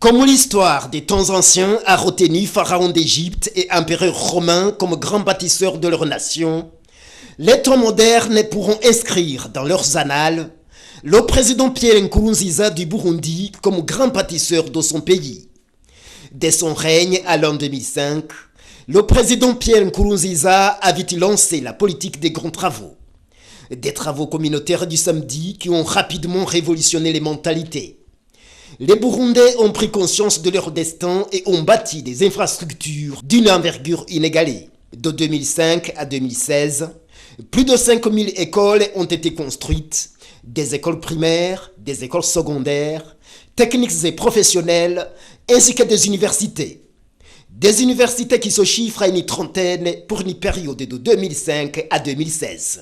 Comme l'histoire des temps anciens a retenu Pharaon d'Égypte et empereur romain comme grands bâtisseurs de leur nation, les temps modernes pourront inscrire dans leurs annales le président Pierre Nkurunziza du Burundi comme grand bâtisseur de son pays. Dès son règne à l'an 2005, le président Pierre Nkurunziza avait lancé la politique des grands travaux. Des travaux communautaires du samedi qui ont rapidement révolutionné les mentalités. Les Burundais ont pris conscience de leur destin et ont bâti des infrastructures d'une envergure inégalée. De 2005 à 2016, plus de 5000 écoles ont été construites, des écoles primaires, des écoles secondaires, techniques et professionnelles, ainsi que des universités. Des universités qui se chiffrent à une trentaine pour une période de 2005 à 2016.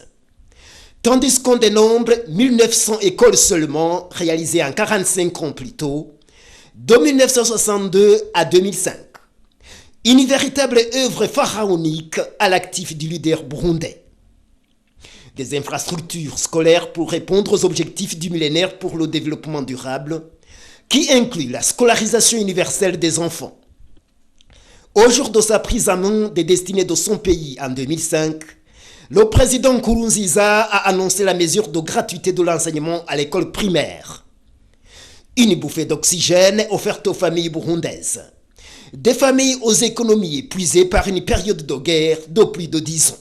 Tandis qu'on dénombre 1900 écoles seulement réalisées en 45 ans plus tôt, de 1962 à 2005. Une véritable œuvre pharaonique à l'actif du leader burundais. Des infrastructures scolaires pour répondre aux objectifs du millénaire pour le développement durable, qui inclut la scolarisation universelle des enfants. Au jour de sa prise en main des destinées de son pays en 2005, le président Nkurunziza a annoncé la mesure de gratuité de l'enseignement à l'école primaire. Une bouffée d'oxygène offerte aux familles burundaises. Des familles aux économies épuisées par une période de guerre de plus de 10 ans.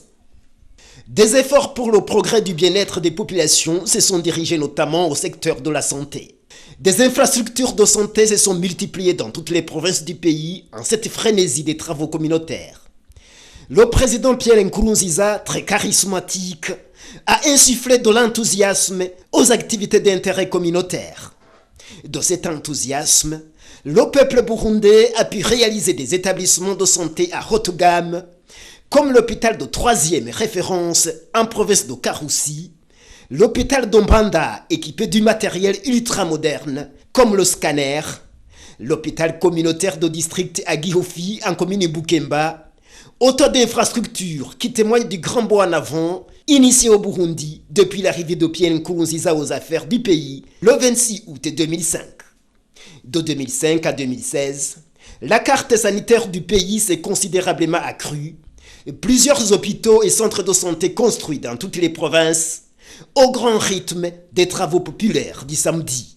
Des efforts pour le progrès du bien-être des populations se sont dirigés notamment au secteur de la santé. Des infrastructures de santé se sont multipliées dans toutes les provinces du pays en cette frénésie des travaux communautaires. Le président Pierre Nkurunziza, très charismatique, a insufflé de l'enthousiasme aux activités d'intérêt communautaire. De cet enthousiasme, le peuple burundais a pu réaliser des établissements de santé à haute gamme, comme l'hôpital de 3e référence en province de Karusi, l'hôpital d'Ombanda équipé du matériel ultramoderne, comme le scanner, l'hôpital communautaire de district à Gihofi en commune Bukemba, autant d'infrastructures qui témoignent du grand bond en avant initié au Burundi depuis l'arrivée de Pierre Nkurunziza aux affaires du pays le 26 août 2005. De 2005 à 2016, la carte sanitaire du pays s'est considérablement accrue. Plusieurs hôpitaux et centres de santé construits dans toutes les provinces au grand rythme des travaux populaires du samedi.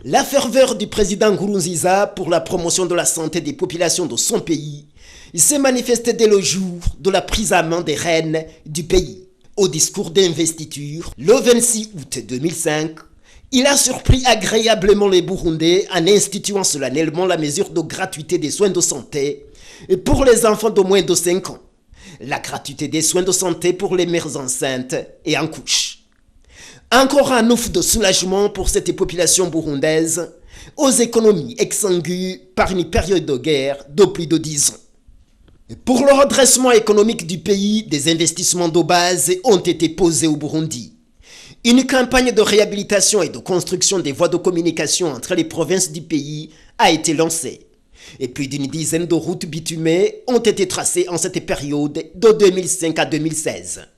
La ferveur du président Nkurunziza pour la promotion de la santé des populations de son pays s'est manifestée dès le jour de la prise en main des rênes du pays. Au discours d'investiture, le 26 août 2005, il a surpris agréablement les Burundais en instituant solennellement la mesure de gratuité des soins de santé pour les enfants de moins de 5 ans. La gratuité des soins de santé pour les mères enceintes et en couche. Encore un ouf de soulagement pour cette population burundaise aux économies exsangues par une période de guerre de plus de 10 ans. Pour le redressement économique du pays, des investissements de base ont été posés au Burundi. Une campagne de réhabilitation et de construction des voies de communication entre les provinces du pays a été lancée. Et plus d'une dizaine de routes bitumées ont été tracées en cette période de 2005 à 2016.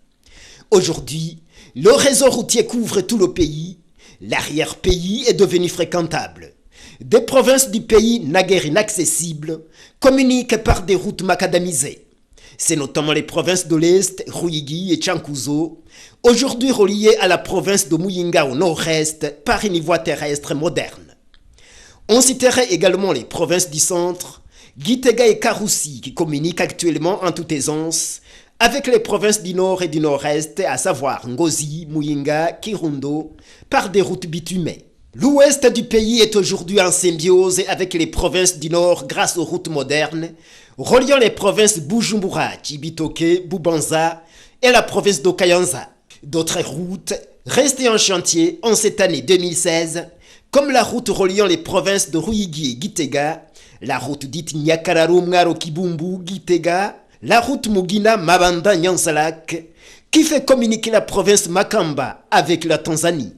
Aujourd'hui, le réseau routier couvre tout le pays. L'arrière-pays est devenu fréquentable. Des provinces du pays naguère inaccessibles communiquent par des routes macadamisées. C'est notamment les provinces de l'Est, Ruyigi et Chankuzo, aujourd'hui reliées à la province de Muyinga au nord-est par une voie terrestre moderne. On citerait également les provinces du centre, Gitega et Karusi, qui communiquent actuellement en toute aisance avec les provinces du nord et du nord-est, à savoir Ngozi, Muyinga, Kirundo, par des routes bitumées. L'ouest du pays est aujourd'hui en symbiose avec les provinces du nord grâce aux routes modernes, reliant les provinces Bujumbura, Chibitoke, Bubanza et la province de Kayanza. D'autres routes restées en chantier en cette année 2016, comme la route reliant les provinces de Ruyigi et Gitega, la route dite Nyakararo-Mwaro-Kibumbu, Gitega, la route Mugina-Mabanda-Nyansalak, qui fait communiquer la province Makamba avec la Tanzanie.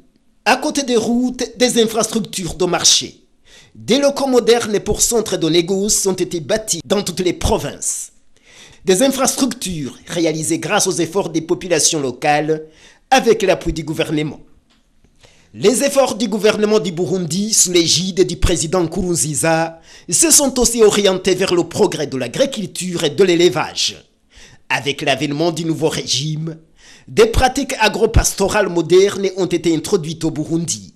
À côté des routes, des infrastructures de marché. Des locaux modernes pour centres de négoce ont été bâtis dans toutes les provinces. Des infrastructures réalisées grâce aux efforts des populations locales avec l'appui du gouvernement. Les efforts du gouvernement du Burundi sous l'égide du président Nkurunziza se sont aussi orientés vers le progrès de l'agriculture et de l'élevage. Avec l'avènement du nouveau régime, des pratiques agro-pastorales modernes ont été introduites au Burundi.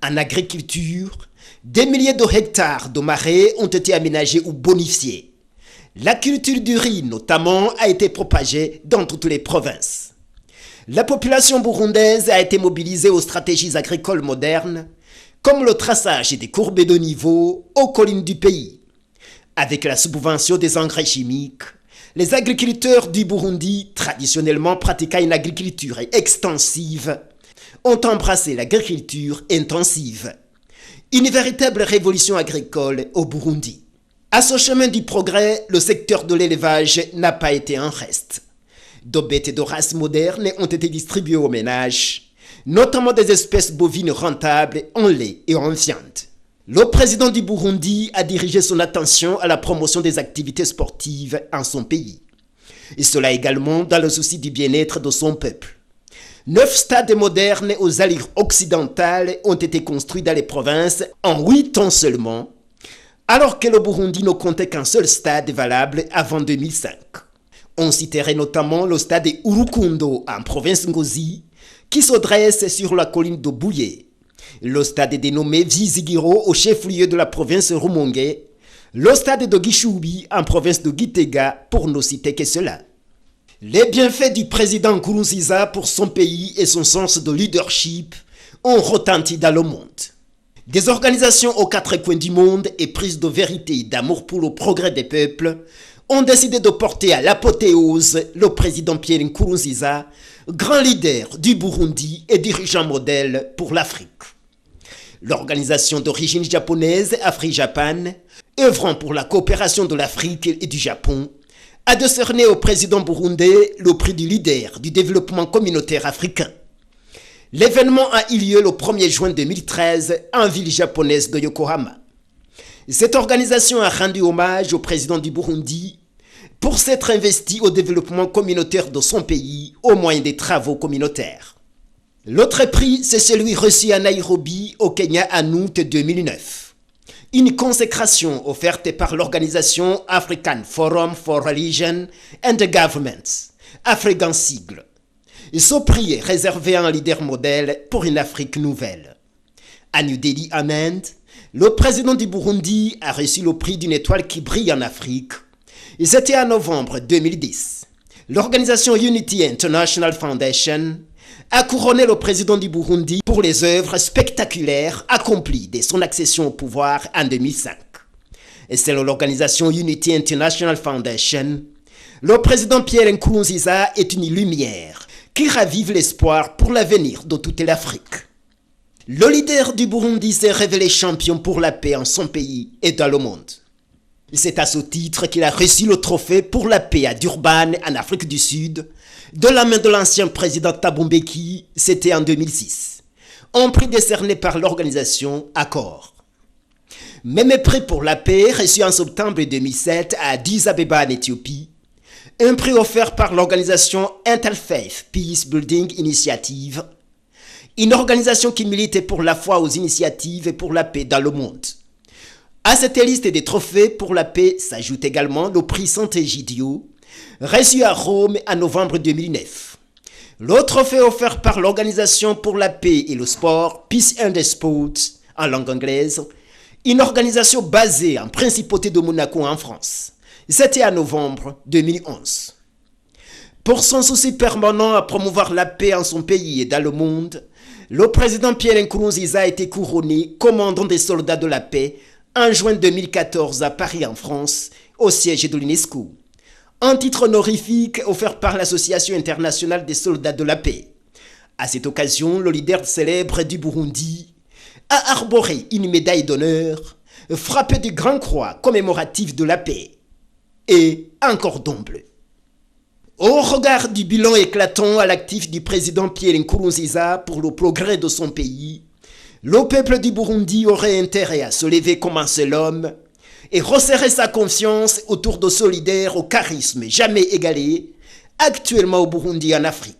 En agriculture, des milliers de hectares de marais ont été aménagés ou bonifiés. La culture du riz, notamment, a été propagée dans toutes les provinces. La population burundaise a été mobilisée aux stratégies agricoles modernes, comme le traçage des courbes de niveau aux collines du pays. Avec la subvention des engrais chimiques, les agriculteurs du Burundi, traditionnellement pratiquant une agriculture extensive, ont embrassé l'agriculture intensive. Une véritable révolution agricole au Burundi. À ce chemin du progrès, le secteur de l'élevage n'a pas été en reste. De bêtes de races modernes ont été distribuées aux ménages, notamment des espèces bovines rentables en lait et en viande. Le président du Burundi a dirigé son attention à la promotion des activités sportives en son pays. Et cela également dans le souci du bien-être de son peuple. 9 stades modernes aux allures occidentales ont été construits dans les provinces en 8 ans seulement, alors que le Burundi ne comptait qu'un seul stade valable avant 2005. On citerait notamment le stade Urukundo en province Ngozi, qui se dresse sur la colline de Bouye, le stade dénommé Vizigiro au chef-lieu de la province Rumonge, le stade de Gishubi en province de Gitega, pour ne citer que cela. Les bienfaits du président Nkurunziza pour son pays et son sens de leadership ont retenti dans le monde. Des organisations aux 4 coins du monde éprise de vérité et d'amour pour le progrès des peuples ont décidé de porter à l'apothéose le président Pierre Nkurunziza, grand leader du Burundi et dirigeant modèle pour l'Afrique. L'organisation d'origine japonaise AfriJapan, œuvrant pour la coopération de l'Afrique et du Japon, a décerné au président burundais le prix du leader du développement communautaire africain. L'événement a eu lieu le 1er juin 2013 en ville japonaise de Yokohama. Cette organisation a rendu hommage au président du Burundi pour s'être investi au développement communautaire de son pays au moyen des travaux communautaires. L'autre prix, c'est celui reçu à Nairobi, au Kenya, en août 2009. Une consécration offerte par l'organisation African Forum for Religion and Governments, Afrique en sigle. Ce prix est réservé à un leader modèle pour une Afrique nouvelle. À New Delhi, en Inde, le président du Burundi a reçu le prix d'une étoile qui brille en Afrique. Et c'était en novembre 2010. L'organisation Unity International Foundation a couronné le président du Burundi pour les œuvres spectaculaires accomplies dès son accession au pouvoir en 2005. Et selon l'organisation Unity International Foundation, le président Pierre Nkurunziza est une lumière qui ravive l'espoir pour l'avenir de toute l'Afrique. Le leader du Burundi s'est révélé champion pour la paix en son pays et dans le monde. C'est à ce titre qu'il a reçu le trophée pour la paix à Durban, en Afrique du Sud, de la main de l'ancien président Thabo Mbeki, c'était en 2006. Un prix décerné par l'organisation Accor. Même prix pour la paix reçu en septembre 2007 à Addis Abeba en Éthiopie. Un prix offert par l'organisation Interfaith Peace Building Initiative, une organisation qui milite pour la foi aux initiatives et pour la paix dans le monde. À cette liste des trophées pour la paix s'ajoute également le prix Sant'Egidio, reçu à Rome en novembre 2009. Le trophée offert par l'Organisation pour la paix et le sport, Peace and Sports, en langue anglaise, une organisation basée en Principauté de Monaco en France. C'était en novembre 2011. Pour son souci permanent à promouvoir la paix en son pays et dans le monde, le président Pierre Nkurunziza a été couronné commandant des soldats de la paix en juin 2014 à Paris en France, au siège de l'UNESCO. Un titre honorifique offert par l'Association internationale des soldats de la paix. À cette occasion, le leader célèbre du Burundi a arboré une médaille d'honneur frappée du grand croix commémoratif de la paix et un cordon bleu. Au regard du bilan éclatant à l'actif du président Pierre Nkurunziza pour le progrès de son pays, le peuple du Burundi aurait intérêt à se lever comme un seul homme et resserrer sa confiance autour de ce leader au charisme jamais égalé, actuellement au Burundi en Afrique.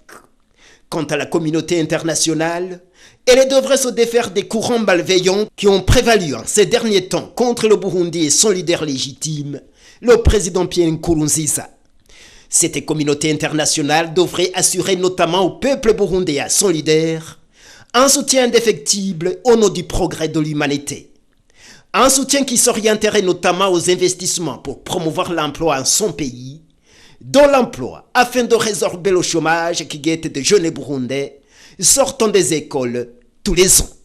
Quant à la communauté internationale, Elle devrait se défaire des courants malveillants qui ont prévalu en ces derniers temps contre le Burundi et son leader légitime, le président Pierre Nkurunziza. Cette communauté internationale devrait assurer notamment au peuple burundais et à son leader un soutien indéfectible au nom du progrès de l'humanité. Un soutien qui s'orienterait notamment aux investissements pour promouvoir l'emploi en son pays, dans l'emploi afin de résorber le chômage qui guette de jeunes burundais sortant des écoles tous les ans.